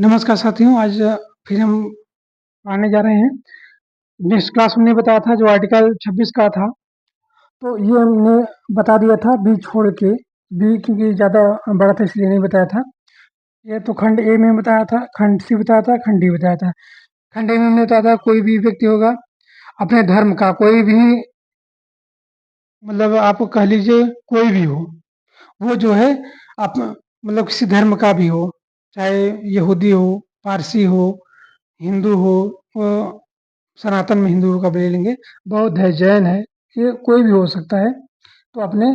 नमस्कार साथियों, आज फिर हम पढ़ने जा रहे हैं। नेक्स्ट क्लास हमने बताया था जो आर्टिकल 26 का था, तो ये हमने बता दिया था बी छोड़ के, बी क्योंकि ज़्यादा बड़ा था इसलिए नहीं बताया था। ये तो खंड ए में बताया था, खंड सी बताया था, खंड डी बताया था। खंड ए में हमने बताया था कोई भी व्यक्ति होगा अपने धर्म का, कोई भी मतलब आप कह लीजिए कोई भी हो, वो जो है आप मतलब किसी धर्म का भी हो, चाहे यहूदी हो, पारसी हो, हिंदू हो, सनातन में हिंदुओं का भी ले लेंगे, बौद्ध है, जैन है, ये कोई भी हो सकता है। तो अपने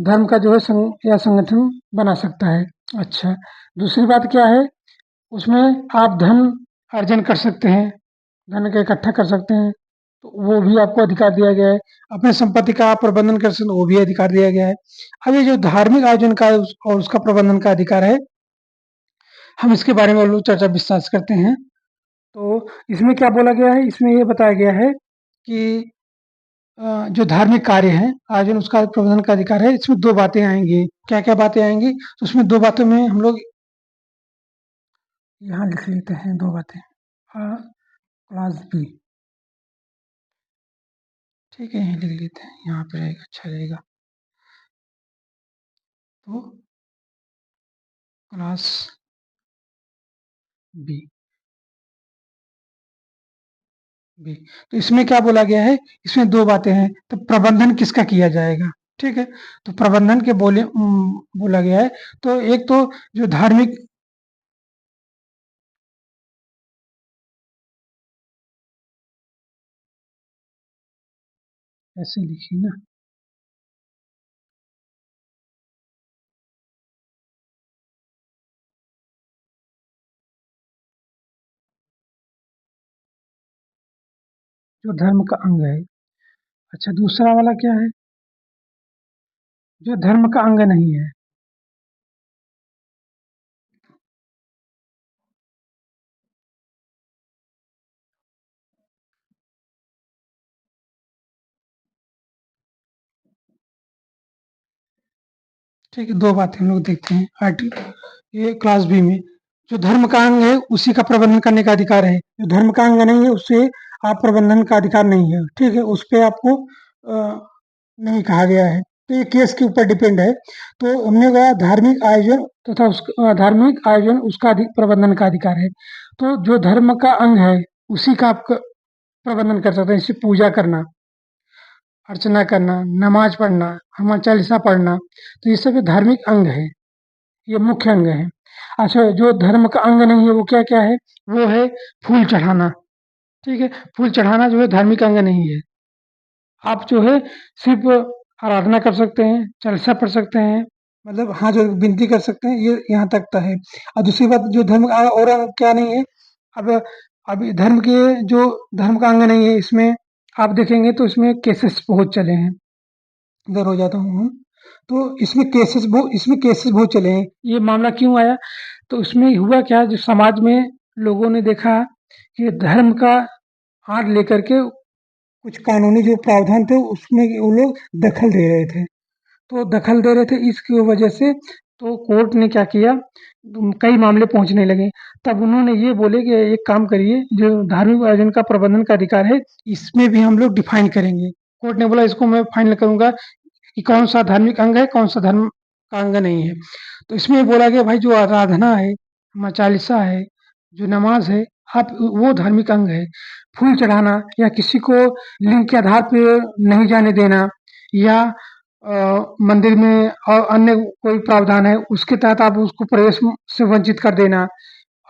धर्म का जो है संघ या संगठन बना सकता है। अच्छा, दूसरी बात क्या है, उसमें आप धन अर्जन कर सकते हैं, धन का इकट्ठा कर सकते हैं, तो वो भी आपको अधिकार दिया गया है। अपने संपत्ति का आप प्रबंधन कर सकते हैं, वो भी अधिकार दिया गया है। अब ये जो धार्मिक आयोजन का और उसका प्रबंधन का अधिकार है, हम इसके बारे में और लोग चर्चा विस्तार से करते हैं। तो इसमें क्या बोला गया है, इसमें ये बताया गया है कि जो धार्मिक कार्य है आयोजन उसका प्रबंधन का अधिकार है। इसमें दो बातें आएंगी, क्या क्या बातें आएंगी, तो उसमें दो बातों में हम लोग यहाँ लिख लेते हैं दो बातें। क्लास बी, ठीक है, यहीं लिख लेते हैं, यहाँ पे रहेगा, अच्छा रहेगा। तो क्लास बी, बी, तो इसमें क्या बोला गया है, इसमें दो बातें हैं। तो प्रबंधन किसका किया जाएगा, ठीक है, तो प्रबंधन के बोला गया है। तो एक तो जो धार्मिक, ऐसे लिखिए ना, जो धर्म का अंग है। अच्छा, दूसरा वाला क्या है, जो धर्म का अंग नहीं है। ठीक है, दो बातें हम लोग देखते हैं। ये क्लास बी में जो धर्म का अंग है उसी का प्रबंधन करने का अधिकार है, जो धर्म का अंग नहीं है उससे आप प्रबंधन का अधिकार नहीं है, ठीक है, उस पर आपको नहीं कहा गया है। तो ये केस के ऊपर डिपेंड है। तो हमने कहा धार्मिक आयोजन तथा धार्मिक आयोजन उसका प्रबंधन का अधिकार है। तो जो धर्म का अंग है उसी का आप प्रबंधन कर सकते हैं, जैसे पूजा करना, अर्चना करना, नमाज पढ़ना, हनुमान चालीसा पढ़ना, तो ये सब धार्मिक अंग है, ये मुख्य अंग है। अच्छा, जो धर्म का अंग नहीं है वो क्या क्या है, वो है फूल चढ़ाना, ठीक है, फूल चढ़ाना जो है धार्मिक अंग नहीं है। आप जो है सिर्फ आराधना कर सकते हैं, चालीसा पढ़ सकते हैं, मतलब हाँ जो विनती कर सकते हैं, ये यहाँ तक तो है। और दूसरी बात, जो धर्म का और अंग क्या नहीं है, अब अभी धर्म के जो धर्म का अंग नहीं है, इसमें आप देखेंगे तो इसमें केसेस बहुत चले हैं, इधर हो जाता हूँ। तो इसमें केसेस बहुत चले हैं। ये मामला क्यों आया, तो उसमें हुआ क्या, जो समाज में लोगों ने देखा कि धर्म का हाथ लेकर के कुछ कानूनी जो प्रावधान थे उसमें वो लोग दखल दे रहे थे। तो दखल दे रहे थे इसकी वजह से, तो कोर्ट ने क्या किया, कई मामले पहुंचने लगे। तब उन्होंने ये बोले कि एक काम करिए, जो धार्मिक आयोजन का प्रबंधन का अधिकार है इसमें भी हम लोग डिफाइन करेंगे। कोर्ट ने बोला इसको मैं फाइनल करूंगा कि कौन सा धार्मिक अंग है, कौन सा धर्म का अंग नहीं है। तो इसमें बोला गया भाई जो आराधना है, हमारा चालीसा है, जो नमाज है, आप वो धार्मिक अंग है। फूल चढ़ाना या किसी को लिंग के आधार पे नहीं जाने देना, या मंदिर में और अन्य कोई प्रावधान है उसके तहत आप उसको प्रवेश से वंचित कर देना।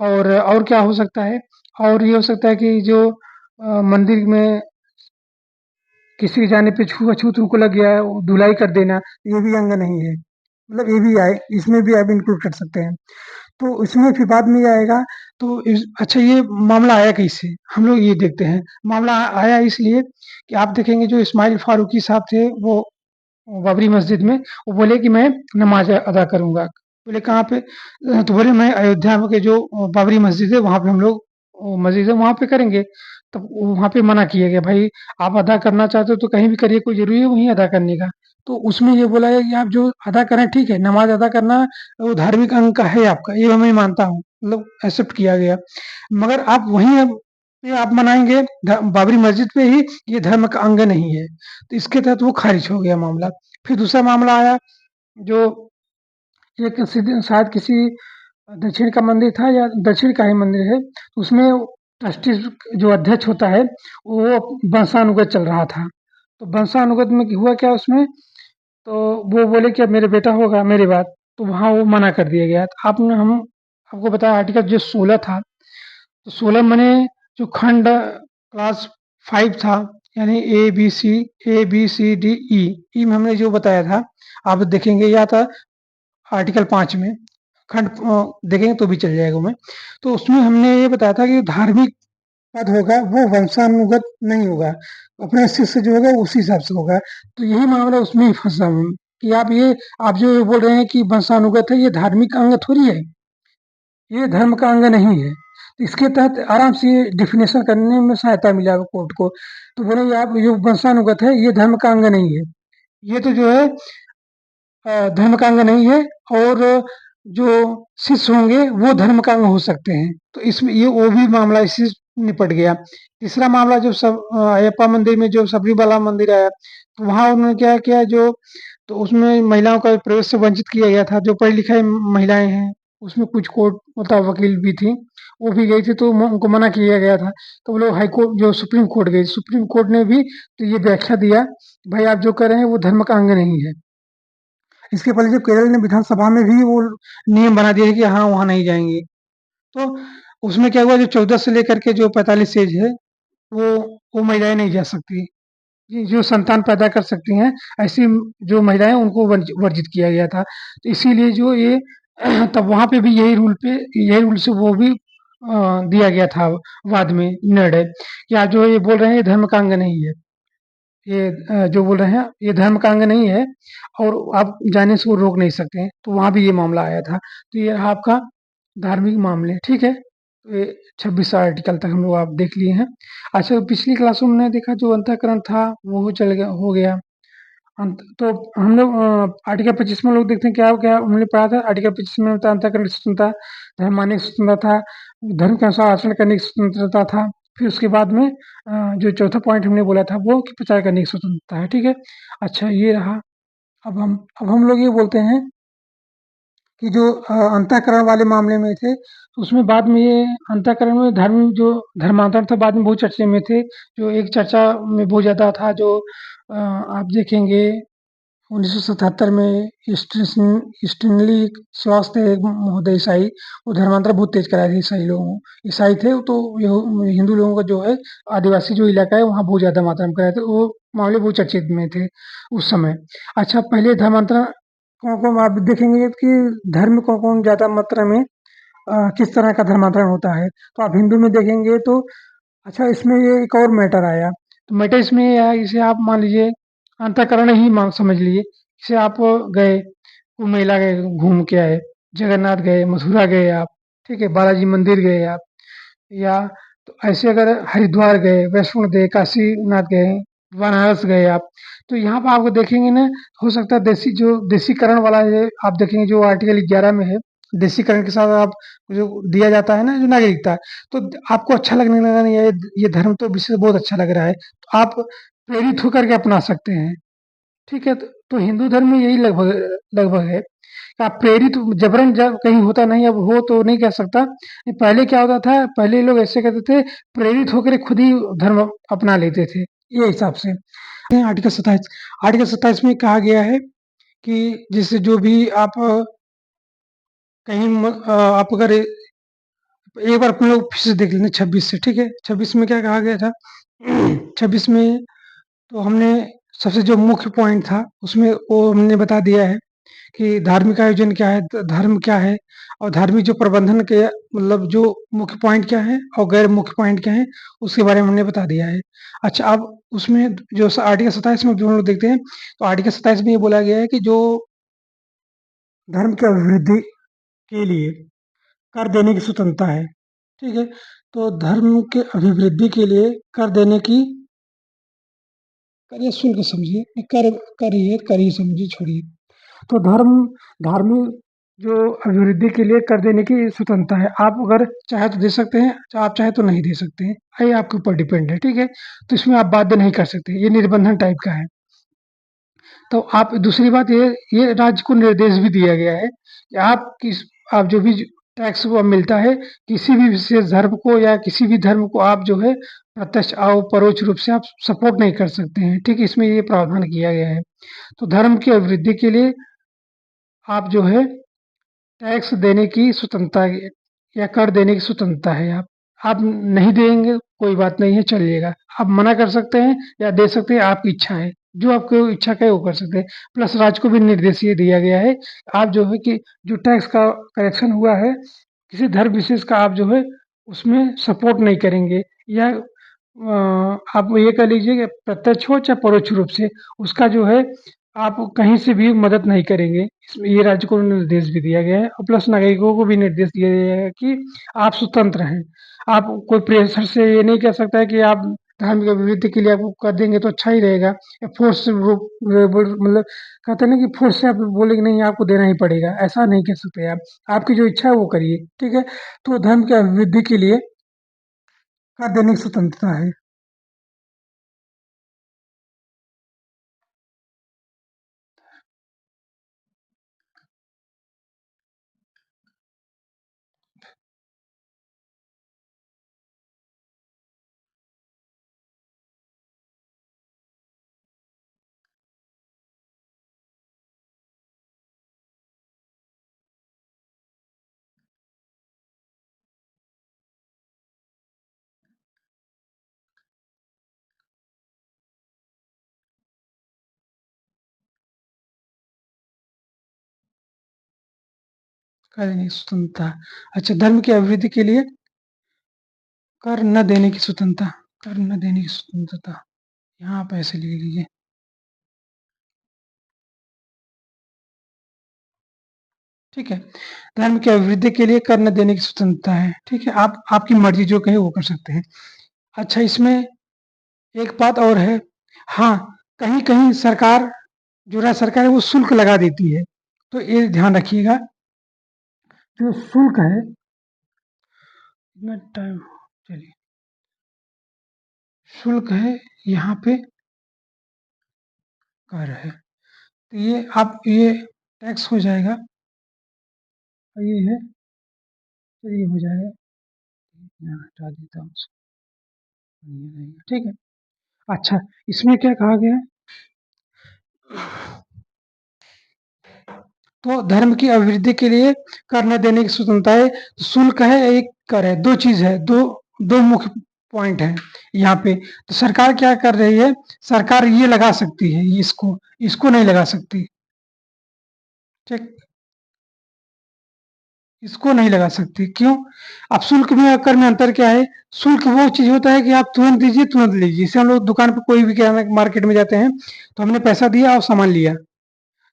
और क्या हो सकता है, और ये हो सकता है कि जो मंदिर में किसी के जाने पे छूत उनको लग गया है, वो धुलाई कर देना, ये भी अंग नहीं है, मतलब ये भी आए, इसमें भी आप इंक्लूड कर सकते हैं। तो इसमें फिर बाद में ये आएगा। तो अच्छा, ये मामला आया कैसे, हम लोग ये देखते हैं। मामला आया इसलिए कि आप देखेंगे जो इस्माइल फारूकी साहब थे, वो बाबरी मस्जिद में वो बोले कि मैं नमाज अदा करूंगा। बोले कहाँ पे, तो बोले मैं अयोध्या में के जो बाबरी मस्जिद है वहां पे हम लोग, मस्जिद है वहां पे करेंगे। तब वहां पे मना किया गया, भाई आप अदा करना चाहते हो तो कहीं भी करिए, कोई जरूरी है वहीं अदा करने का। तो उसमें ये बोला गया कि आप जो अदा करें ठीक है, नमाज अदा करना वो धार्मिक अंग का है आपका, ये मैं मानता हूँ। मतलब एक्सेप्ट किया गया। मगर आप वहीं पे आप मनाएँगे बाबरी मस्जिद पे ही ये धर्म का अंग नहीं है, तो इसके तहत वो खारिज हो गया मामला। फिर दूसरा मामला आया जो एक शायद किसी दक्षिण का मंदिर था या दक्षिण का ही मंदिर है, उसमें ट्रस्टी जो अध्यक्ष होता है, वो वंशानुगत चल रहा था। तो वंशानुगत में हुआ क्या उसमें, तो वो बोले कि अब मेरे बेटा होगा मेरे बाद, तो वहाँ वो मना कर दिया गया। तो आपने हम आपको बताया आर्टिकल जो 16 था, तो 16 मने जो खंड क्लास 5 था, यानी A B C D E में हमने जो बताया था, आप देखेंगे या था आर्टिकल 5 में खंड देखेंगे तो भी चल जाएगा मैं। तो उसमें हमने ये बताया था कि धार्मिक पद होगा वो वंशानुगत नहीं होगा, अपने शिष्य जो होगा उसी हिसाब से होगा। तो यही मामला उसमें ही फंसा हूँ कि आप जो ये बोल रहे हैं कि वंशानुगत है, ये धार्मिक अंग थोड़ी है, ये धर्म का अंग नहीं है। तो इसके तहत आराम से ये डिफिनेशन करने में सहायता मिला कोर्ट को। तो बोले ये आप जो वंशानुगत है ये धर्म का अंग नहीं है, ये तो जो है धर्म का अंग नहीं है, और जो शिष्य होंगे वो धर्म का अंग हो सकते हैं। तो इसमें ये वो भी मामला इससे निपट गया। तीसरा मामला जो अयप्पा मंदिर में जो सबरीमला मंदिर आया, तो वहाँ उन्होंने क्या किया, जो तो उसमें महिलाओं का प्रवेश से वंचित किया गया था। जो पढ़ी लिखाई महिलाएं हैं, उसमें कुछ कोर्ट मतलब वकील भी थी, वो भी गई थी, तो उनको मना किया गया था। तो वो लोग हाई कोर्ट जो सुप्रीम कोर्ट गई, सुप्रीम कोर्ट ने भी तो ये व्याख्या दिया, भाई आप जो कर रहे हैं वो धर्म का अंग नहीं है। इसके पहले जब केरल ने विधानसभा में भी वो नियम बना दिया कि हाँ, वहाँ नहीं जाएँगे। तो उसमें क्या हुआ, जो 14 से लेकर के जो 45 एज है, वो वो महिलाएँ नहीं जा सकती। ये जो संतान पैदा कर सकती हैं, ऐसी जो महिलाएँ उनको वर्जित किया गया था। तो इसीलिए जो ये तब वहाँ पे भी यही रूल से वो भी दिया गया था बाद में निर्णय कि आप जो ये बोल रहे हैं ये धर्म का अंग नहीं है। ये जो बोल रहे हैं ये धर्म का अंग नहीं है और आप जाने से वो रोक नहीं सकते हैं। तो वहाँ भी ये मामला आया था। तो ये रहा आपका धार्मिक मामले, ठीक है? तो ये 26 आर्टिकल तक हम लोग आप देख लिए हैं। अच्छा, पिछली क्लासों में हमने देखा जो अंतःकरण था वो चल गया हो गया। तो हम लोग आर्टिकल 25 में लोग देखते हैं क्या क्या हमने पढ़ा था। आर्टिकल 25 में होता है अंतःकरण की स्वतंत्रता, धर्म मानने की स्वतंत्रता था, धर्म के अनुसार आचरण करने की स्वतंत्रता था। फिर उसके बाद में जो चौथा पॉइंट हमने बोला था वो कि प्रचार करने की स्वतंत्रता है, ठीक है? अच्छा, ये रहा। अब हम लोग ये बोलते हैं कि जो अंतःकरण वाले मामले में थे, तो उसमें बाद में ये अंतःकरण में धर्मांतरण था, बाद में बहुत चर्चे में थे। जो एक चर्चा में बहुत ज़्यादा था, जो आप देखेंगे 1977 में स्टैनली श्वास थे एक महोदय ईसाई, वो धर्मांतरण बहुत तेज कराए थे ईसाई लोगों को। ईसाई थे तो हिंदू लोगों का जो है आदिवासी जो इलाका है वहाँ बहुत ज़्यादा मात्रा में कराए थे। वो मामले बहुत चर्चित में थे उस समय। अच्छा, पहले धर्मांतरण कौन-कौन आप देखेंगे कि धर्म कौन-कौन ज़्यादा मात्रा में किस तरह का धर्मांतरण होता है। तो आप हिंदू में देखेंगे तो अच्छा, इसमें ये एक और मैटर आया। तो मैटर इसमें ये आया, इसे आप मान लीजिए अंतःकरण ही मान समझ लीजिए। जैसे आप गए, कुंभ मेला गए, घूम के आए, जगन्नाथ गए, मथुरा गए आप, ठीक है? बालाजी मंदिर गए आप, या तो ऐसे अगर हरिद्वार गए, वैष्णो देवी, काशीनाथ गए, बनारस गए आप, तो यहाँ पे आपको देखेंगे ना, हो सकता है देसीकरण वाला ये आप देखेंगे जो आर्टिकल 11 में है, देसीकरण के साथ आप जो दिया जाता है ना जो नागरिकता, तो आपको अच्छा लगने लगा नहीं, ये धर्म तो विषय बहुत अच्छा लग रहा है, तो आप प्रेरित होकर के अपना सकते हैं, ठीक है? तो हिंदू धर्म में यही लगभग लगभग है। आप प्रेरित जबरन जब कहीं होता नहीं, अब हो तो नहीं कह सकता। पहले क्या होता था, पहले लोग ऐसे करते थे, प्रेरित होकर खुद ही धर्म अपना लेते थे, ये हिसाब से। आर्टिकल 27 में कहा गया है कि जैसे जो भी आप आप अगर एक बार अपने लोग फिर से देख लेना 26 से, ठीक है? 26 में क्या कहा गया था? 26 में तो हमने सबसे जो मुख्य पॉइंट था उसमें वो हमने बता दिया है कि धार्मिक आयोजन क्या है, धर्म क्या है, और धार्मिक जो प्रबंधन के मतलब जो मुख्य पॉइंट क्या है और गैर मुख्य पॉइंट क्या है, उसके बारे में हमने बता दिया है। अच्छा, अब उसमें जो आर्टिकल 27 में जो हम लोग देखते हैं, तो आर्टिकल 27 में ये बोला गया है कि जो धर्म की अभिवृद्धि के लिए कर देने की स्वतंत्रता है, ठीक है? तो धर्म के अभिवृद्धि के लिए कर देने की, कर या शुल्क समझिए, कर कर ही है, कर ही समझिए, छोड़िए। तो धार्मिक जो अभिवृद्धि के लिए कर देने की स्वतंत्रता है। आप अगर चाहे तो दे सकते हैं, आप चाहे तो नहीं दे सकते हैं। ये आपके ऊपर डिपेंड है, ठीक है? तो इसमें आप बाध्य नहीं कर सकते, ये निर्बंधन टाइप का है। तो आप दूसरी बात ये राज्य को निर्देश भी दिया गया है कि आप जो भी टैक्स वो मिलता है, किसी भी विशेष धर्म को या किसी भी धर्म को आप जो है प्रत्यक्ष और परोक्ष रूप से आप सपोर्ट नहीं कर सकते हैं, ठीक है? इसमें ये प्रावधान किया गया है। तो धर्म की अभिवृद्धि के लिए आप जो है टैक्स देने की स्वतंत्रता या कर देने की स्वतंत्रता है आप नहीं देंगे कोई बात नहीं है, चलिएगा। आप मना कर सकते हैं या दे सकते हैं, आपकी इच्छा है। जो आपकी इच्छा का है वो कर सकते हैं। प्लस राज्य को भी निर्देश ये दिया गया है, आप जो है कि जो टैक्स का कलेक्शन हुआ है, किसी धर्म विशेष का आप जो है उसमें सपोर्ट नहीं करेंगे या आप ये कह लीजिए कि प्रत्यक्ष हो चाहे परोक्ष रूप से उसका जो है आप कहीं से भी मदद नहीं करेंगे। इसमें ये राज्य को निर्देश भी दिया गया है और प्लस नागरिकों को भी निर्देश दिया गया है कि आप स्वतंत्र हैं। आप कोई प्रेशर से ये नहीं कह सकता है कि आप धार्मिक अभिवृद्धि के लिए आपको कर देंगे तो अच्छा ही रहेगा या फोर्स मतलब कहते हैं ना कि फोर्स से आप बोलेंगे नहीं आपको देना ही पड़ेगा, ऐसा नहीं कह सकते आप। आपकी जो इच्छा है वो करिए, ठीक है? तो धर्म की अभिवृद्धि के लिए कर देने की स्वतंत्रता है। कर देने की स्वतंत्रता। अच्छा, धर्म की अभिवृद्धि के लिए कर न देने की स्वतंत्रता, कर न देने की स्वतंत्रता, यहाँ आप ऐसे लिख लीजिए। ठीक है? धर्म की अभिवृद्धि के लिए कर न देने की स्वतंत्रता है, ठीक है? आप आपकी मर्ज़ी जो कहे वो कर सकते हैं। अच्छा, इसमें एक बात और है, हाँ, कहीं-कहीं सरकार जो राज्य सरकार है वो शुल्क लगा देती है, तो ये ध्यान रखिएगा, जो शुल्क है कितना टाइम चलिए, शुल्क है यहाँ पे कर है, तो ये टैक्स हो जाएगा और ये है, तो ये हो जाएगा, यहाँ हटा देता हूँ इसको, ये रहेगा, ठीक है? अच्छा, इसमें क्या कहा गया है? तो धर्म की अभिवृद्धि के लिए कर न देने की स्वतंत्रता है, तो शुल्क है, एक कर है, 2 चीज़ है, 2 मुख्य पॉइंट हैं यहाँ पे। तो सरकार क्या कर रही है, सरकार ये लगा सकती है इसको नहीं लगा सकती, ठीक? इसको नहीं लगा सकती, क्यों? अब शुल्क में और कर में अंतर क्या है? शुल्क वो चीज़ होता है कि आप तुरंत दीजिए, तुरंत लीजिए। जैसे हम लोग दुकान पे कोई भी किराना मार्केट में जाते हैं, तो हमने पैसा दिया और सामान लिया।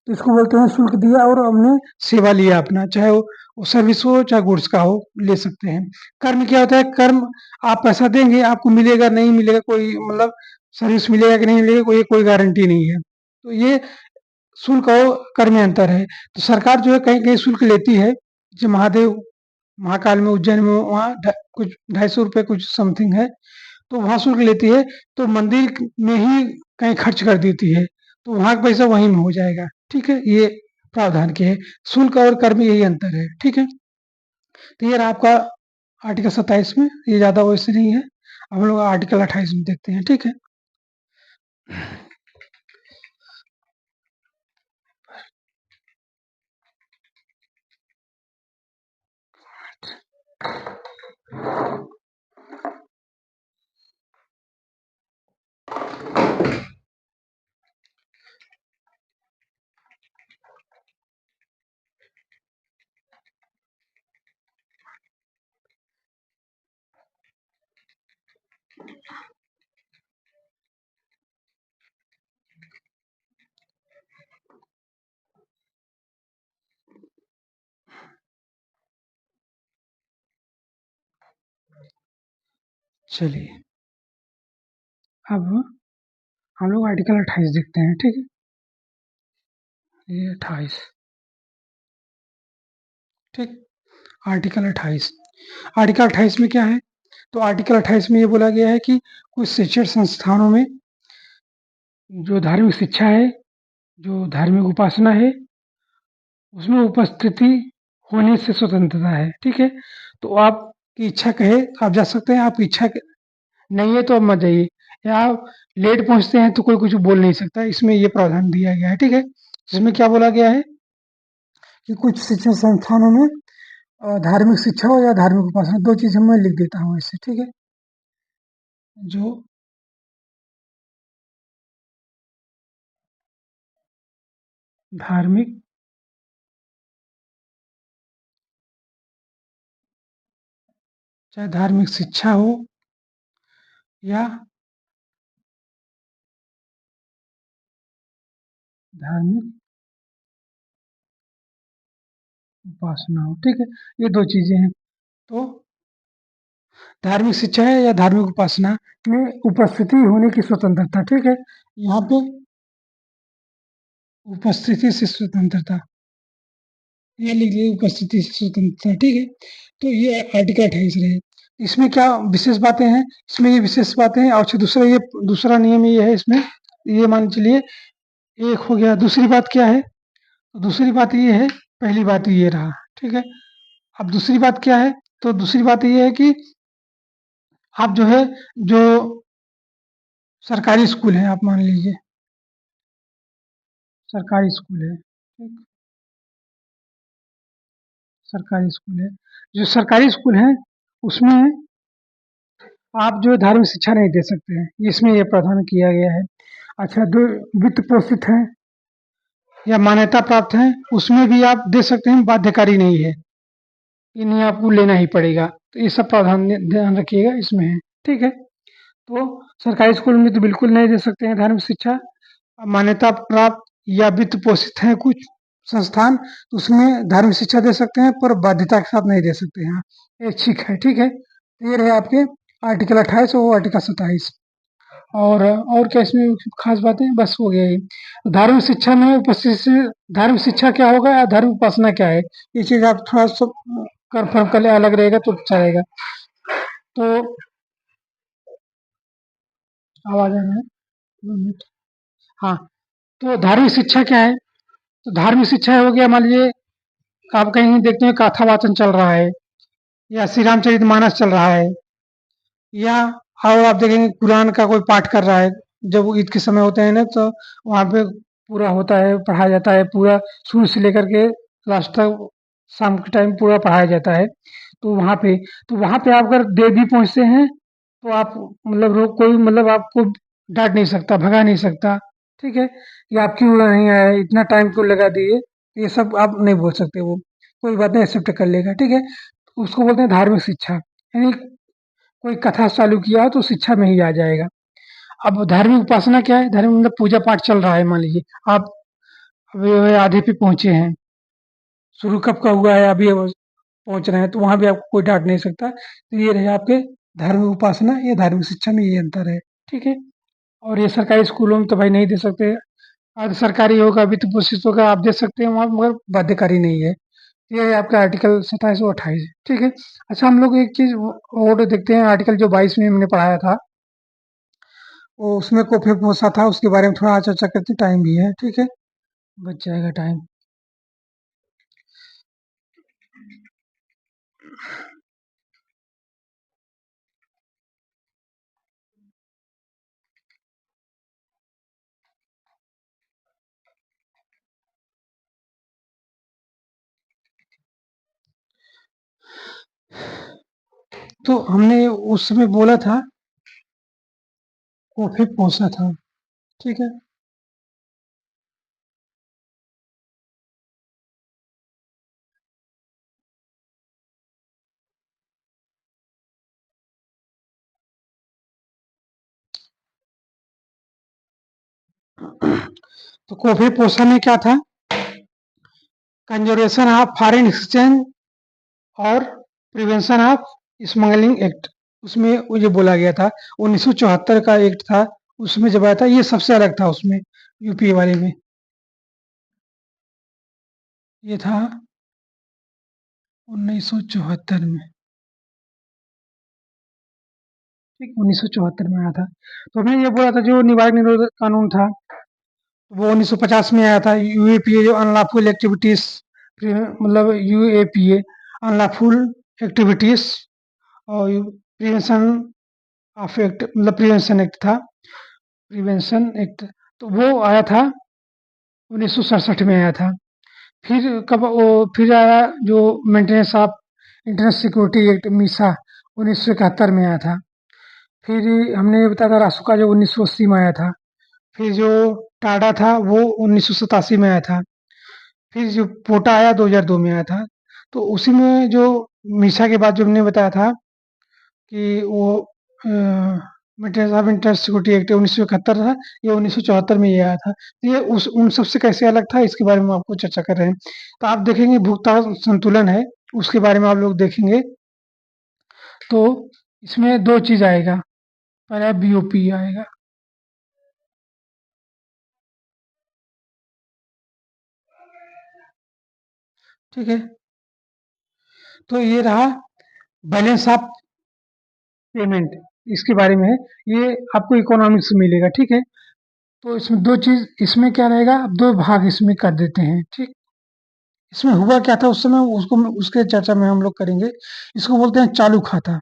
तो इसको बोलते हैं शुल्क दिया और हमने सेवा लिया अपना, चाहे वो सर्विस हो चाहे गुड्स का हो, ले सकते हैं। कर्म क्या होता है? कर्म आप पैसा देंगे, आपको मिलेगा नहीं मिलेगा, कोई मतलब सर्विस मिलेगा कि नहीं मिलेगा, कोई गारंटी नहीं है। तो ये शुल्क और कर में अंतर है। तो सरकार जो है कहीं-कहीं शुल्क लेती है, जैसे महादेव महाकाल में, उज्जैन में वहाँ कुछ ₹250 कुछ समथिंग है, तो वहाँ शुल्क लेती है, तो मंदिर में ही कहीं खर्च कर देती है, तो वहाँ का पैसा वहीं में हो जाएगा, ठीक है? ये प्रावधान के है, शुल्क और कर में यही अंतर है, ठीक है? तो ये रहा आपका आर्टिकल 27 में, ये ज़्यादा वैसे नहीं है, अब हम लोग आर्टिकल 28 में देखते हैं, ठीक है? चलिए, अब हम लोग आर्टिकल 28 देखते हैं, ठीक है? ये 28 ठीक। आर्टिकल 28, आर्टिकल 28 में क्या है? तो आर्टिकल 28 में ये बोला गया है कि कुछ शिक्षण संस्थानों में जो धार्मिक शिक्षा है, जो धार्मिक उपासना है, उसमें उपस्थिति होने से स्वतंत्रता है, ठीक है? तो आपकी इच्छा कहे तो आप जा सकते हैं, आपकी इच्छा नहीं है तो आप मत जाइए, या आप लेट पहुँचते हैं तो कोई कुछ बोल नहीं सकता, इसमें ये प्रावधान दिया गया है, ठीक है? जिसमें क्या बोला गया है कि कुछ शिक्षण संस्थानों में धार्मिक शिक्षा हो या धार्मिक उपासना, 2 चीज़ें मैं लिख देता हूँ इससे, ठीक है? जो धार्मिक चाहे धार्मिक शिक्षा हो या धार्मिक उपासना हो, ठीक है? ये 2 चीज़ें हैं। तो धार्मिक शिक्षा है या धार्मिक उपासना में उपस्थिति होने की स्वतंत्रता, ठीक है? यहाँ पे उपस्थिति से स्वतंत्रता, ये लिख लीजिए, उपस्थिति से स्वतंत्रता, ठीक है? तो ये आर्टिकल 28 रहे। इसमें क्या विशेष बातें हैं? इसमें ये विशेष बातें हैं, और अच्छा दूसरा नियम ये है इसमें, ये मान चलिए एक हो गया। दूसरी बात क्या है? तो दूसरी बात ये है, पहली बात ये रहा, ठीक है? अब दूसरी बात क्या है? तो दूसरी बात ये है कि आप जो है, जो सरकारी स्कूल है, आप मान लीजिए सरकारी स्कूल है, ठीक? सरकारी स्कूल है। जो सरकारी स्कूल है, उसमें आप जो है धार्मिक शिक्षा नहीं दे सकते हैं, इसमें ये प्रावधान किया गया है। अच्छा, जो वित्त पोषित हैं या मान्यता प्राप्त हैं, उसमें भी आप दे सकते हैं, बाध्यकारी नहीं है। ये नहीं आपको लेना ही पड़ेगा। तो ये सब प्रावधान ध्यान रखिएगा, इसमें है, ठीक है? तो सरकारी स्कूल में तो बिल्कुल नहीं दे सकते हैं धार्मिक शिक्षा। मान्यता प्राप्त या वित्त पोषित हैं कुछ संस्थान, तो उसमें धार्मिक शिक्षा दे सकते हैं, पर बाध्यता के साथ नहीं दे सकते हैं। ऐच्छिक है, ठीक है? तो ये रहे आपके आर्टिकल 28 और आर्टिकल 27। और क्या इसमें खास बातें? बस हो गया ये। धार्मिक शिक्षा में उपस्थित से धार्मिक शिक्षा क्या होगा या धार्मिक उपासना क्या है? ये चीज़ आप थोड़ा सा कन्फर्म कर लें, अलग रहेगा तो अच्छा रहेगा। तो आवाज़ आ रहा है? 2 मिनट। हाँ, तो धार्मिक शिक्षा क्या है? तो धार्मिक शिक्षा हो गया, मान लीजिए आप कहीं देखते हैं गाथा वाचन चल रहा है, या श्री रामचरितमानस चल रहा है, या और आप देखेंगे कुरान का कोई पाठ कर रहा है। जब वो ईद के समय होते हैं ना, तो वहाँ पे पूरा होता है, पढ़ाया जाता है, पूरा शुरू से लेकर के लास्ट तक शाम के टाइम पूरा पढ़ाया जाता है। तो वहाँ पे आप अगर देर भी पहुँचते हैं, तो आप मतलब रोक कोई मतलब आपको डाँट नहीं सकता, भगा नहीं सकता, ठीक है? कि आप क्यों नहीं आए, इतना टाइम क्यों लगा दिए? ये सब आप नहीं बोल सकते वो, कोई बात नहीं, एक्सेप्ट कर लेगा, ठीक है? उसको बोलते हैं धार्मिक शिक्षा, यानी कोई कथा चालू किया हो तो शिक्षा में ही आ जाएगा। अब धार्मिक उपासना क्या है? धार्मिक मतलब पूजा पाठ चल रहा है, मान लीजिए आप अभी आधे पे पहुँचे हैं, शुरू कब का हुआ है, अभी पहुँच रहे हैं, तो वहाँ भी आपको कोई डाँट नहीं सकता। तो ये रहे आपके धार्मिक उपासना या धार्मिक शिक्षा में ये अंतर है, ठीक है? और ये सरकारी स्कूलों में तो भाई नहीं दे सकते। अर्ध सरकारी होगा, वित्त पोषित होगा, आप दे सकते हैं वहाँ, मगर बाध्यकारी नहीं है। ये है आपका आर्टिकल 27 और 28, ठीक है? अच्छा, हम लोग एक चीज़ और देखते हैं, आर्टिकल जो 22 में हमने पढ़ाया था, वो उसमें कोफे पोसा था, उसके बारे में थोड़ा चर्चा करते, टाइम भी है, ठीक है? बच जाएगा टाइम। तो हमने उस समय बोला था कोफे पोसा था, ठीक है? तो कोफे पोसा में क्या था? कंजर्वेशन ऑफ फॉरेन एक्सचेंज और प्रिवेंशन ऑफ स्मगलिंग एक्ट, उसमें वो जो बोला गया था, 1974 का एक्ट था, उसमें जब आया था, ये सबसे अलग था उसमें, यूपीए वाले में। ये था 1974 में, ठीक, 1974 में आया था। तो हमने ये बोला था जो निवारक निरोधक कानून था, वो 1950 में आया था। यूएपीए जो अनलॉफुल एक्टिविटीज, मतलब यूएपीए अनलॉफुल एक्टिविटीज और प्रिवेंशन ऑफ एक्ट, मतलब प्रिवेंशन एक्ट था, प्रिवेंशन एक्ट। तो वो आया था 1967 में आया था। फिर कब वो फिर आया जो maintenance of internet security act Misa 1971 में आया था। फिर हमने ये बताया था रासुका जो 1980 में आया था। फिर जो टाडा था वो 1987 में आया था। फिर जो पोटा आया 2002 में आया था। तो उसी में जो मीसा के बाद जो हमने बताया था कि वो maintenance of inter security act 1971 था, ये 1974 में ये आया था। तो ये उस उन सब से कैसे अलग था इसके बारे में आपको चर्चा कर रहे हैं। तो आप देखेंगे भुगतान संतुलन है, उसके बारे में आप लोग देखेंगे। तो इसमें 2 चीज़ आएगा, पहला बीओपी आएगा। ठीक है? तो ये रहा बैलेंस ऑफ पेमेंट, इसके बारे में है। ये आपको इकोनॉमिक्स में मिलेगा, ठीक है? तो इसमें 2 चीज़, इसमें क्या रहेगा, अब 2 भाग इसमें कर देते हैं, ठीक? इसमें हुआ क्या था उस समय, उसको उसके चर्चा में हम लोग करेंगे। इसको बोलते हैं चालू खाता,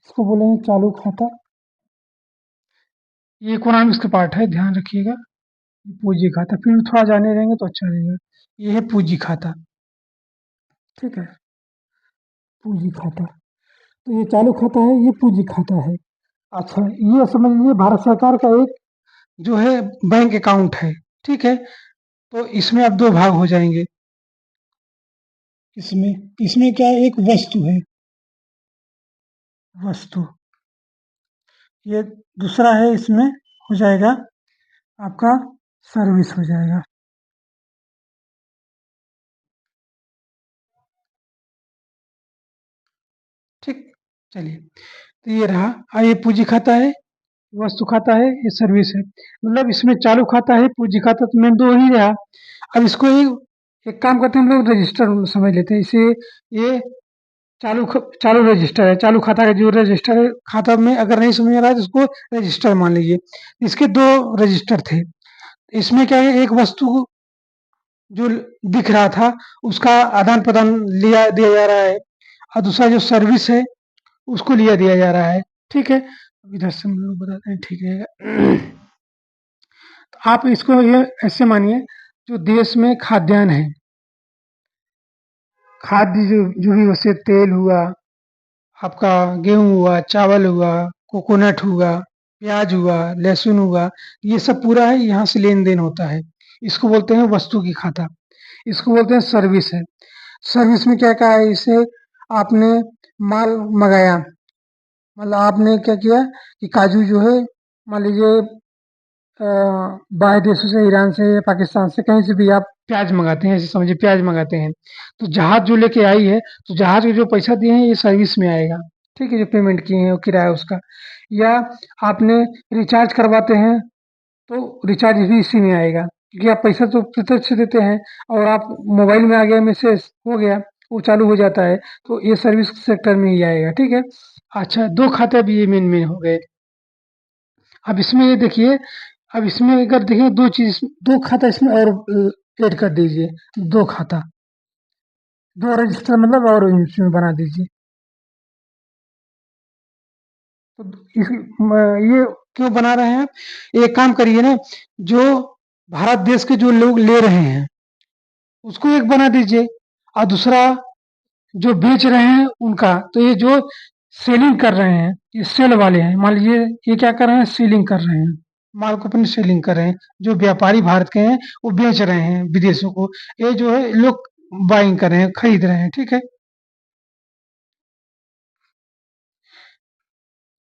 इसको बोलेंगे चालू खाता। ये इकोनॉमिक्स का पार्ट है, ध्यान रखिएगा। पूंजी खाता फिर थोड़ा जाने रहेंगे तो अच्छा रहेगा। ये है पूंजी खाता, ठीक है? पूंजी खाता, तो ये चालू खाता है, ये पूंजी खाता है। अच्छा, ये समझ लीजिए भारत सरकार का एक जो है बैंक अकाउंट है, ठीक है? तो इसमें अब 2 भाग हो जाएंगे। इसमें इसमें क्या है, एक वस्तु है, वस्तु। ये दूसरा है, इसमें हो जाएगा आपका सर्विस हो जाएगा। ठीक, चलिए। तो ये रहा, ये पूंजी खाता है, वस्तु खाता है, ये सर्विस है। मतलब इसमें चालू खाता है, पूंजी खाता, तो मैं 2 ही रहा। अब इसको एक काम करते हैं, हम लोग रजिस्टर समझ लेते हैं इसे। ये चालू रजिस्टर है, चालू खाता का जो रजिस्टर है, खाता में अगर नहीं समझ आ रहा है तो उसको रजिस्टर मान लीजिए। इसके 2 रजिस्टर थे। इसमें क्या है, एक वस्तु जो दिख रहा था उसका आदान प्रदान लिया दिया जा रहा है, और दूसरा जो सर्विस है उसको लिया दिया जा रहा है, ठीक है? इधर से हम लोग बताते हैं, ठीक है? तो आप इसको ये ऐसे मानिए, जो देश में खाद्यान्न है, खाद्य जो भी, वैसे तेल हुआ, आपका गेहूँ हुआ, चावल हुआ, कोकोनट हुआ, प्याज हुआ, लहसुन हुआ, ये सब पूरा है, यहाँ से लेन-देन होता है। इसको बोलते हैं वस्तु की खाता। इसको बोलते हैं सर्विस है। सर्विस में क्या-क्या है, इसे आपने माल मँगाया, मतलब आपने क्या किया कि काजू जो है, मान लीजिए बाहर देशों से, ईरान से या पाकिस्तान से, कहीं से भी आप प्याज मंगाते हैं, ऐसे समझिए प्याज मंगाते हैं, तो जहाज जो लेके आई है, तो जहाज के जो पैसा दिए हैं ये सर्विस में आएगा, ठीक है? जो पेमेंट किए हैं वो किराया उसका। या आपने रिचार्ज करवाते हैं तो रिचार्ज भी इसी में आएगा, क्योंकि आप पैसा तो प्रत्यक्ष देते हैं, और आप मोबाइल में आ गया मैसेज, हो गया, वो चालू हो जाता है, तो ये सर्विस सेक्टर में ही आएगा, ठीक है? अच्छा, 2 खाते भी ये मेन हो गए। अब इसमें ये देखिए, अब इसमें अगर देखें 2 चीज़, 2 खाता इसमें और ऐड कर दीजिए, 2 खाता, 2 रजिस्टर मतलब और इसमें बना दीजिए। तो इस ये क्यों बना रहे हैं आप? एक काम करिए ना, जो भारत देश के जो लोग ले रहे हैं, उसको एक बना दीजिए, और दूसरा जो बेच रहे हैं उनका। तो ये जो सेलिंग कर रहे हैं, ये सेल वाले हैं, मान लीजिए ये क्या कर रहे हैं, सेलिंग कर रहे हैं, माल को अपनी सेलिंग कर रहे हैं। जो व्यापारी भारत के हैं वो बेच रहे हैं विदेशों को, ये जो है लोग बाइंग कर रहे हैं, खरीद रहे हैं, ठीक है?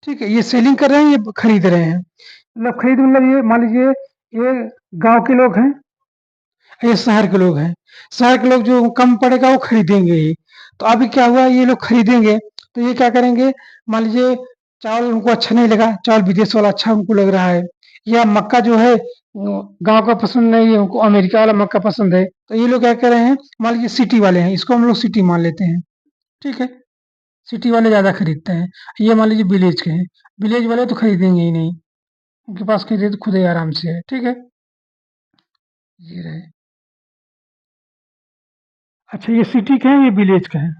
ठीक है, ये सेलिंग कर रहे हैं, ये खरीद रहे हैं। मतलब खरीद, मतलब ये मान लीजिए ये गांव के लोग हैं, ये शहर के लोग हैं। शहर के लोग जो कम पड़ेगा वो खरीदेंगे ही। तो अभी क्या हुआ, ये लोग खरीदेंगे तो ये क्या करेंगे, मान लीजिए चावल उनको अच्छा नहीं लगा, चावल विदेश वाला अच्छा उनको लग रहा है, या मक्का जो है गाँव का पसंद नहीं है, उनको अमेरिका वाला मक्का पसंद है। तो ये लोग क्या कर रहे हैं, मान लीजिए सिटी वाले हैं, इसको हम लोग सिटी मान लेते हैं, ठीक है? सिटी वाले ज़्यादा खरीदते हैं। ये मान लीजिए विलेज के हैं, विलेज वाले तो खरीदेंगे ही नहीं, उनके पास खरीदे तो खुद ही आराम से है, ठीक है? ये रहे। अच्छा ये सिटी के हैं, ये विलेज के हैं,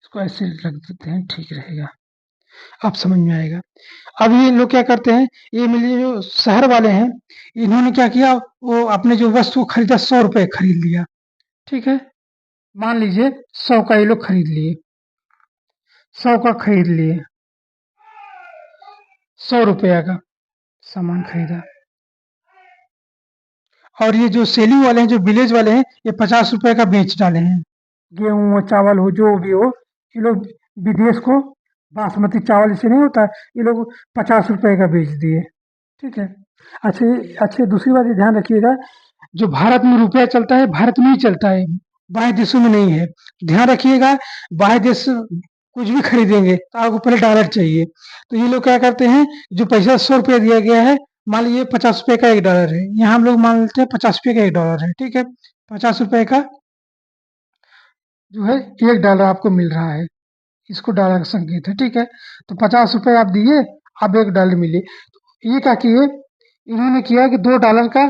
इसको ऐसे रख देते हैं, ठीक रहेगा, अब समझ में आएगा। अब ये लोग क्या करते हैं, ये मिलिए जो शहर वाले हैं, इन्होंने क्या किया, वो अपने जो वस्तु खरीदा 100 रुपए खरीद लिया, ठीक है? मान लीजिए 100 का ये लोग खरीद लिए, 100 का खरीद लिए, 100 रुपया का सामान खरीदा। और ये जो सेलिंग वाले हैं, जो विलेज वाले हैं, ये 50 रुपए का बेच डाले हैं। गेहूँ हो, चावल हो, जो भी हो, ये लोग विदेश को बासमती चावल जैसे नहीं होता, ये लोग 50 रुपए का बेच दिए, ठीक है? अच्छे दूसरी बात ये ध्यान रखिएगा, जो भारत में रुपया चलता है, भारत में ही चलता है, बाहर देशों में नहीं है। ध्यान रखिएगा, बाहर देश कुछ भी खरीदेंगे तो आपको पहले डॉलर चाहिए। तो ये लोग क्या करते हैं, जो पैसा 100 रुपया दिया गया है, मान लीजिए 50 रुपए का 1 डॉलर है, यहाँ हम लोग मान लेते हैं 50 रुपए का 1 डॉलर है, ठीक है? 50 रुपए का जो है 1 डॉलर आपको मिल रहा है, इसको डॉलर का संकेत है, ठीक है? तो 50 रुपए आप दिए, अब 1 डॉलर मिले। तो ये क्या किए, इन्होंने किया कि 2 डॉलर का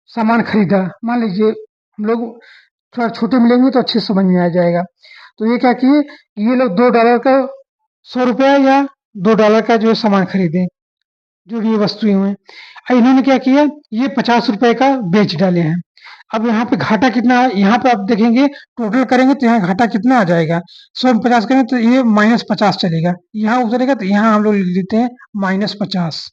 सामान खरीदा। मान लीजिए हम लोग थोड़ा छोटे मिलेंगे तो अच्छे से समझ में आ जाएगा। तो ये क्या किए, ये लोग 2 डॉलर का 100 रुपया या 2 डॉलर का जो है सामान खरीदे, जो भी ये वस्तुएं हुए। इन्होंने क्या किया, ये 50 रुपए का बेच डाले हैं। अब यहाँ पे घाटा कितना है, यहाँ पे आप देखेंगे टोटल करेंगे तो यहाँ घाटा कितना आ जाएगा, 100 में 50 करेंगे तो ये -50 चलेगा, यहाँ उतरेगा तो यहाँ हम लोग लिख देते हैं -50।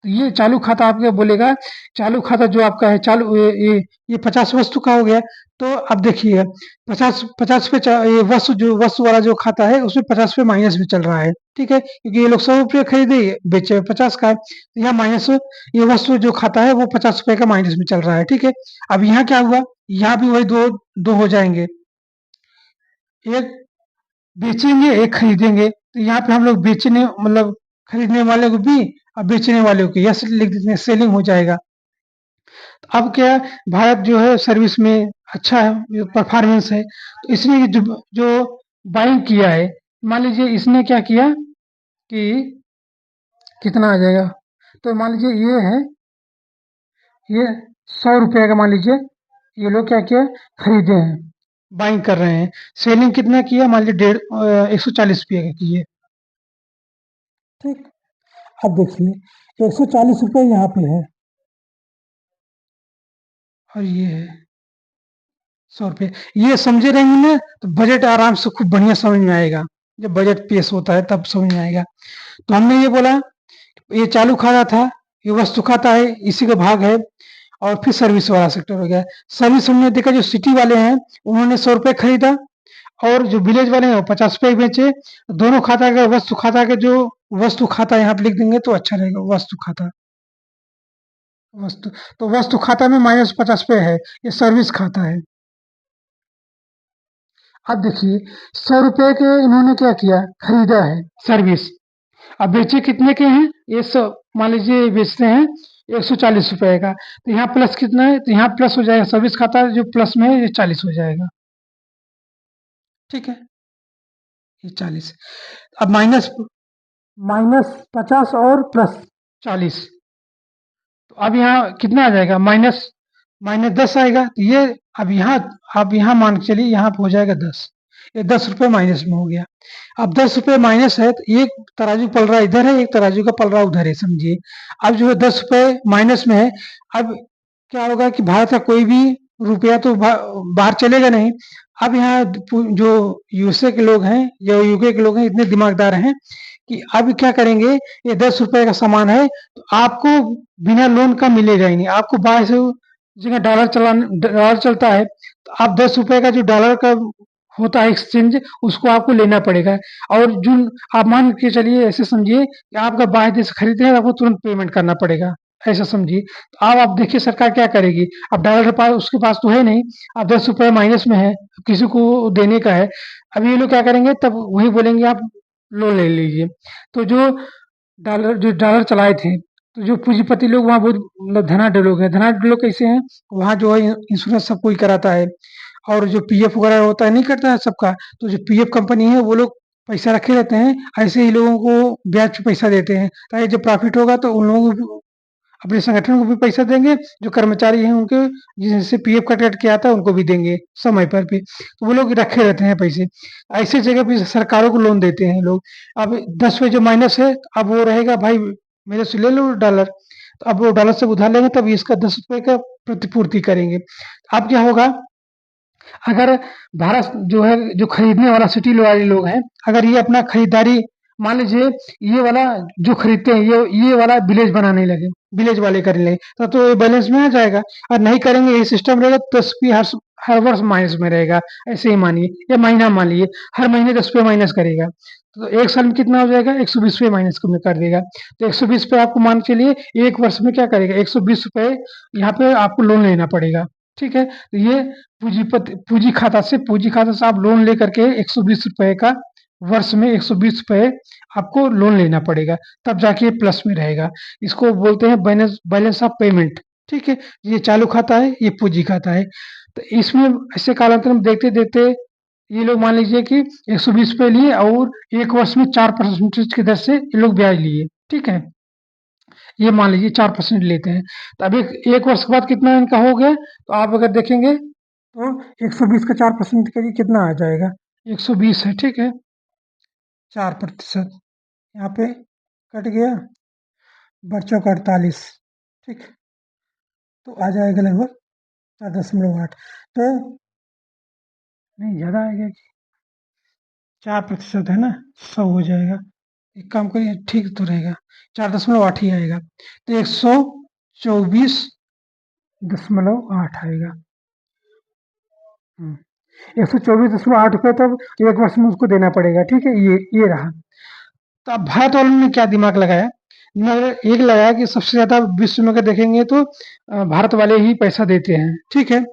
तो ये चालू खाता आपका बोलेगा, चालू खाता जो आपका है चालू ये 50 वस्तु का हो गया। तो अब देखिए 50 पे ये वस्तु वाला जो खाता है उसमें 50 पे माइनस में चल रहा है, ठीक है? क्योंकि ये लोग 100 रुपये खरीदे, बेचे 50 का है, तो यहाँ माइनस, ये वस्तु जो खाता है वो 50 रुपए का माइनस में चल रहा है, ठीक है? अब यहाँ क्या हुआ, यहाँ भी वही दो दो हो जाएंगे, एक बेचेंगे एक खरीदेंगे, तो यहाँ पे हम लोग बेचने मतलब खरीदने वाले को बी और बेचने वाले को यस लिख देते हैं, सेलिंग हो जाएगा। अब क्या है, भारत जो है सर्विस में अच्छा है, परफॉर्मेंस है, तो इसने ये जो बाइंग किया है, मान लीजिए इसने क्या किया कि कितना आ जाएगा, तो मान लीजिए ये है, ये 100 रुपये का मान लीजिए ये लोग क्या किया, खरीदे हैं, बाइंग कर रहे हैं। सेलिंग कितना किया, मान लीजिए 140 रुपये का किए, ठीक? अब देखिए 140 रुपये यहाँ पे है और ये है 100 रुपये, ये समझे रहेंगे ना तो बजट आराम से खूब बढ़िया समझ में आएगा। जब बजट पेश होता है तब समझ में आएगा। तो हमने ये बोला, ये चालू खाता था, ये वस्तु खाता है, इसी का भाग है, और फिर सर्विस वाला सेक्टर हो गया। सर्विस हमने देखा, जो सिटी वाले हैं उन्होंने 100 रुपये खरीदा और जो विलेज वाले हैं वो 50 रुपये बेचे। दोनों खाता का वस्तु खाता के जो वस्तु खाता यहाँ पे लिख देंगे तो अच्छा रहेगा, वस्तु खाता, वस्तु, तो वस्तु खाता में -50 रुपये है, ये सर्विस खाता है। अब देखिए 100 रुपये के इन्होंने क्या किया, खरीदा है सर्विस। अब बेचे कितने के हैं, ये सब मान लीजिए बेचते हैं 140 रुपये का, तो यहाँ प्लस कितना है, तो यहाँ प्लस हो जाएगा, सर्विस खाता जो प्लस में है ये 40 हो जाएगा, ठीक है? ये 40, अब -50 और +40, तो अब यहाँ कितना आ जाएगा, -10 आएगा। तो ये अब यहाँ मान के चलिए, यहाँ पे हो जाएगा 10, ये 10 रुपये माइनस में हो गया। अब 10 रुपये माइनस है तो एक तराजू पल रहा इधर है, एक तराजू का पल रहा उधर है, समझिए। अब जो है 10 रुपये माइनस में है, अब क्या होगा कि भारत का कोई भी रुपया तो बाहर चलेगा नहीं। अब यहाँ जो यूएसए के लोग हैं या यूके के लोग हैं, इतने दिमागदार हैं कि अब क्या करेंगे, ये 10 रुपये का सामान है तो आपको बिना लोन का मिलेगा ही नहीं, आपको बाहर से जगह डॉलर चलता है, तो आप 10 रुपये का जो डॉलर का होता है एक्सचेंज, उसको आपको लेना पड़ेगा। और जो आप मान के चलिए, ऐसे समझिए कि आपका बाहर देश खरीदे हैं, आपको तुरंत पेमेंट करना पड़ेगा, ऐसा समझिए। तो अब आप देखिए सरकार क्या करेगी, अब डॉलर के पास उसके पास तो है नहीं, अब 10 रुपये माइनस में है, किसी को देने का है। अब ये लोग क्या करेंगे, तब वही बोलेंगे आप लोन ले लीजिए। तो जो डॉलर चलाए थे तो जो पूंजीपति लोग वहाँ बहुत मतलब धनाढ्य लोग हैं। धनाढ्य लोग कैसे हैं? वहाँ जो है इंश्योरेंस सब कोई कराता है, और जो पीएफ वगैरह होता है नहीं करता है सबका, तो जो पीएफ कंपनी है वो लोग पैसा रखे रहते हैं, ऐसे ही लोगों को ब्याज पे पैसा देते हैं, ताकि जब प्रॉफिट होगा तो उन लोगों को अपने संगठन को भी पैसा देंगे, जो कर्मचारी हैं उनके जिनसे पीएफ कट के आता है उनको भी देंगे समय पर भी। तो वो लोग रखे रहते हैं पैसे। ऐसे जगह पे सरकारों को लोन देते हैं लोग। अब 10 पे जो माइनस है, अब वो रहेगा भाई मेरे से ले लो डॉलर, तो अब वो डॉलर से उधार लेंगे तब इसका 10 रुपए का प्रतिपूर्ति करेंगे। अब क्या होगा, अगर भारत जो है जो खरीदने वाला सिटी वाले लोग हैं, अगर ये अपना खरीदारी मान लीजिए ये वाला जो खरीदते हैं ये वाला विलेज बनाने लगे, विलेज वाले करने लगे, तो ये बैलेंस में आ जाएगा। और नहीं करेंगे, ये सिस्टम रहेगा 10 हर हर वर्ष माइनस में रहेगा। ऐसे ही मानिए, या महीना मान लीजिए हर महीने 10 माइनस करेगा, तो एक साल में कितना हो जाएगा, 120 माइनस कर देगा। तो 120 पे आपको मान के लिए एक वर्ष में क्या करेगा, 120 यहाँ पे आपको लोन लेना पड़ेगा। ठीक है, तो ये पूंजी खाता से आप लोन लेकर के 120 का वर्ष में 120 आपको लोन लेना पड़ेगा, तब जाके ये प्लस में रहेगा। इसको बोलते हैं बैलेंस बैलेंस ऑफ पेमेंट। ठीक है, ये चालू खाता है, ये पूंजी खाता है। तो इसमें ऐसे कालांतर में देखते देखते ये लोग मान लीजिए कि 120 लिए और एक वर्ष में 4% की दर से ये लोग ब्याज लिए। ठीक है, ये मान लीजिए 4% लेते हैं, तो अब एक वर्ष के बाद कितना इनका हो गया, तो आप अगर देखेंगे तो 120 का 4% करिए कितना आ जाएगा, 120 है। ठीक है, 4%, यहाँ पे कट गया, बच्चों का 48। ठीक, तो आ जाएगा लगभग 4.8। तो नहीं ज़्यादा आएगा, 4% है ना, 100 हो जाएगा। एक काम करिए, ठीक तो रहेगा, 4.8 ही आएगा, तो 124.8 आएगा। 124.8 तब एक वर्ष में उसको देना पड़ेगा। ठीक है, ये रहा। तो अब भारत वालों ने क्या दिमाग लगाया, एक लगाया कि सबसे ज्यादा विश्व में अगर देखेंगे तो भारत वाले ही पैसा देते हैं। ठीक है,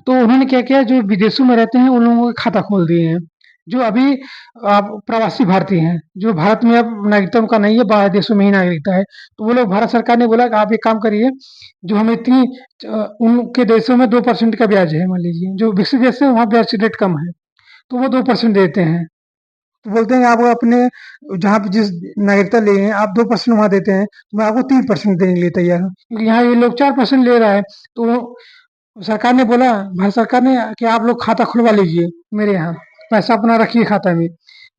तो उन्होंने क्या किया, जो विदेशों में रहते हैं उन लोगों के खाता खोल दिए हैं, जो अभी प्रवासी भारतीय हैं, जो भारत में अब नागरिकता उनका नहीं है, बाहर देशों में ही नागरिकता है, तो वो लोग, भारत सरकार ने बोला कि आप एक काम करिए, जो हमें इतनी उनके देशों में 2% का ब्याज है, मान लीजिए जो विकसित देश है वहाँ ब्याज रेट कम है, तो वो 2% देते हैं। तो बोलते हैं आप अपने जहाँ पे जिस नागरिकता लिए हैं आप 2% वहाँ देते हैं, तो मैं आपको 3% देने के लिए तैयार हूँ, क्योंकि यहाँ ये लोग 4% ले रहा है। तो सरकार ने बोला, भारत सरकार ने, कि आप लोग खाता खुलवा लीजिए मेरे यहाँ, पैसा अपना रखिए खाता में,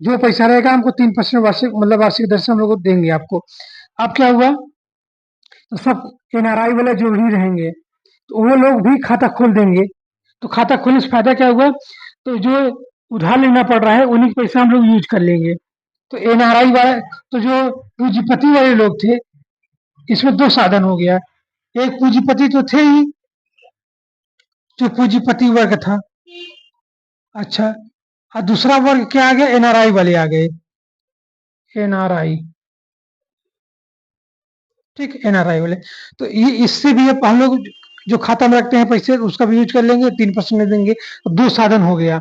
जो पैसा रहेगा हमको 3% वार्षिक, मतलब वार्षिक दर से हम लोग देंगे आपको। अब क्या हुआ, तो सब एनआरआई वाले जो भी रहेंगे तो वो लोग भी खाता खोल देंगे। तो खाता खोलने से फायदा क्या हुआ, तो जो उधार लेना पड़ रहा है उन्हीं के पैसा हम लोग यूज कर लेंगे। तो एनआरआई वाले, तो जो पूंजीपति वाले लोग थे, इसमें दो साधन हो गया, एक पूंजीपति तो थे ही, जो पूंजीपति वर्ग था। अच्छा, और दूसरा वर्ग क्या आ गया, एनआरआई वाले आ गए, एनआरआई। ठीक, एनआरआई वाले। तो ये इससे भी अब हम लोग जो खाता में रखते हैं पैसे उसका भी यूज कर लेंगे, 3% देंगे, तो दो साधन हो गया।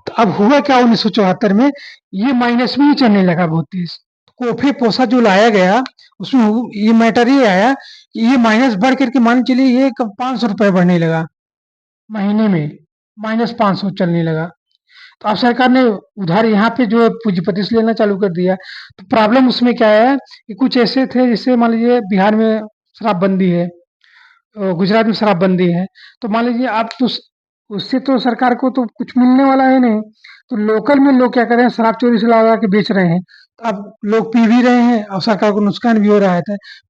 तो अब हुआ क्या, 1974 में ये माइनस में ही चलने लगा बहुत तेज। कोफे पोसा जो लाया गया, उसमें ये मैटर ये आया कि ये माइनस बढ़ करके मान चलिए ये 500 रुपए बढ़ने लगा महीने में, -500 चलने लगा। तो अब सरकार ने उधार यहाँ पे जो है पूंजीपति से लेना चालू कर दिया। तो प्रॉब्लम उसमें क्या है कि कुछ ऐसे थे, जैसे मान लीजिए बिहार में शराबबंदी है, गुजरात में शराबबंदी है, तो मान लीजिए आप तो उससे तो सरकार को तो कुछ मिलने वाला है नहीं, तो लोकल में लोग क्या कर रहे हैं, शराब चोरी से ला के बेच रहे हैं, तो अब लोग पी भी रहे हैं और सरकार को नुकसान भी हो रहा है।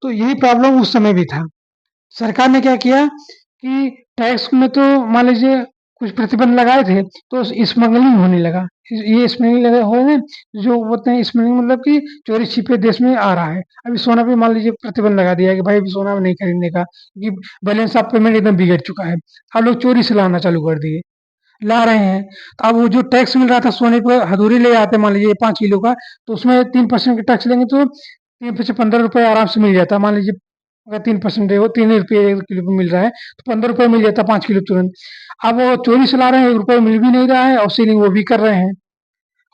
तो यही प्रॉब्लम उस समय भी था। सरकार ने क्या किया कि टैक्स में तो मान लीजिए कुछ प्रतिबंध लगाए थे, तो स्मगलिंग होने लगा। ये स्मगलिंग लगा हो रहे हैं, जो बोलते हैं स्मगलिंग मतलब कि चोरी छिपे देश में आ रहा है। अभी सोना पे मान लीजिए प्रतिबंध लगा दिया है कि भाई अभी सोना नहीं खरीदने का, कि बैलेंस ऑफ पेमेंट एकदम बिगड़ चुका है। अब लोग चोरी से लाना चालू कर दिए, ला रहे हैं। तो अब वो जो टैक्स मिल रहा था सोने पे, हथौड़ी ले आते मान लीजिए 5 किलो का, तो उसमें 3% का टैक्स लेंगे तो 3 से 15 रुपए आराम से मिल जाता। मान लीजिए अगर 3% है, वो 3 रुपये 1 किलो पे मिल रहा है, तो 15 रुपए मिल जाता 5 किलो तुरंत। अब वो चोरी से ला रहे हैं, 1 रुपये मिल भी नहीं रहा है और सीलिंग वो भी कर रहे हैं।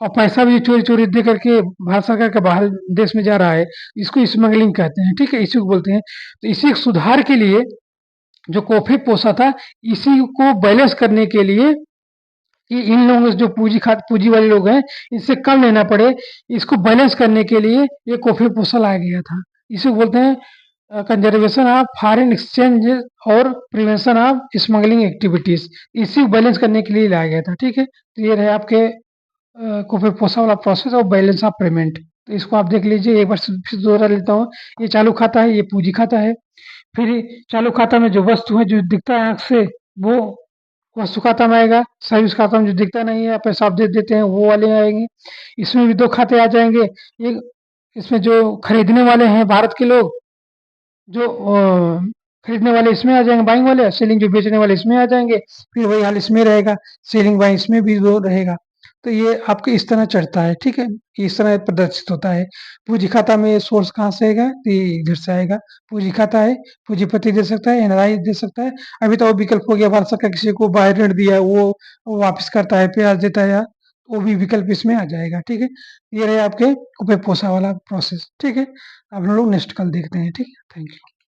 और पैसा भी चोरी-चोरी दे करके भारत सरकार के बाहर देश में जा रहा है, इसको स्मगलिंग कहते हैं, ठीक है? इसी को बोलते हैं। तो इसी के सुधार के लिए जो कॉफ़ी पोसा था, इसी को बैलेंस करने के लिए कि इन लोगों से जो पूँजी वाले लोग हैं, इनसे कम लेना पड़े, इसको बैलेंस करने के लिए ये कॉफ़ी पोसा लाया गया था। इसे बोलते हैं कंज़र्वेशन ऑफ फॉरेन एक्सचेंज और प्रिवेंशन ऑफ स्मगलिंग एक्टिविटीज़। इसी को बैलेंस करने के लिए लाया गया था, ठीक है? तो ये रहे आपके कॉफ़ी पोसा वाला प्रोसेस और बैलेंस ऑफ पेमेंट। तो इसको आप देख लीजिए, एक बार फिर दोहरा लेता हूँ। ये चालू खाता है, ये पूँजी खाता है। फिर चालू खाता में जो वस्तु है, जो दिखता है आँख से, वो वस्तु खाता में आएगा। सर्विस खाता में जो दिखता नहीं है, पैसा आप दे देते हैं, वो वाले आएँगे। इसमें भी 2 खाते आ जाएँगे। एक इसमें जो खरीदने वाले हैं भारत के लोग, जो खरीदने वाले इसमें आ जाएँगे, बाइंग वाले, सेलिंग जो बेचने वाले इसमें आ जाएँगे। फिर वही हाल इसमें रहेगा, सेलिंग बाइंग इसमें भी वो रहेगा। तो ये आपके इस तरह चढ़ता है, ठीक है? इस तरह प्रदर्शित होता है। पूँजी खाता में सोर्स कहाँ से आएगा? तो ये इधर से आएगा। पूँजी खाता है, पूँजीपति दे सकता है, एनआरआई दे सकता है। अभी तो और विकल्प हो गया, भारत सरकार किसी को बाहर ऋण दिया है, वो वापस करता है, ब्याज देता है, या वो भी विकल्प इसमें आ जाएगा, ठीक है? ये रहे आपके कुपेपोसा वाला प्रोसेस, ठीक है? अब हम लोग नेक्स्ट कल देखते हैं, ठीक है? Thank you.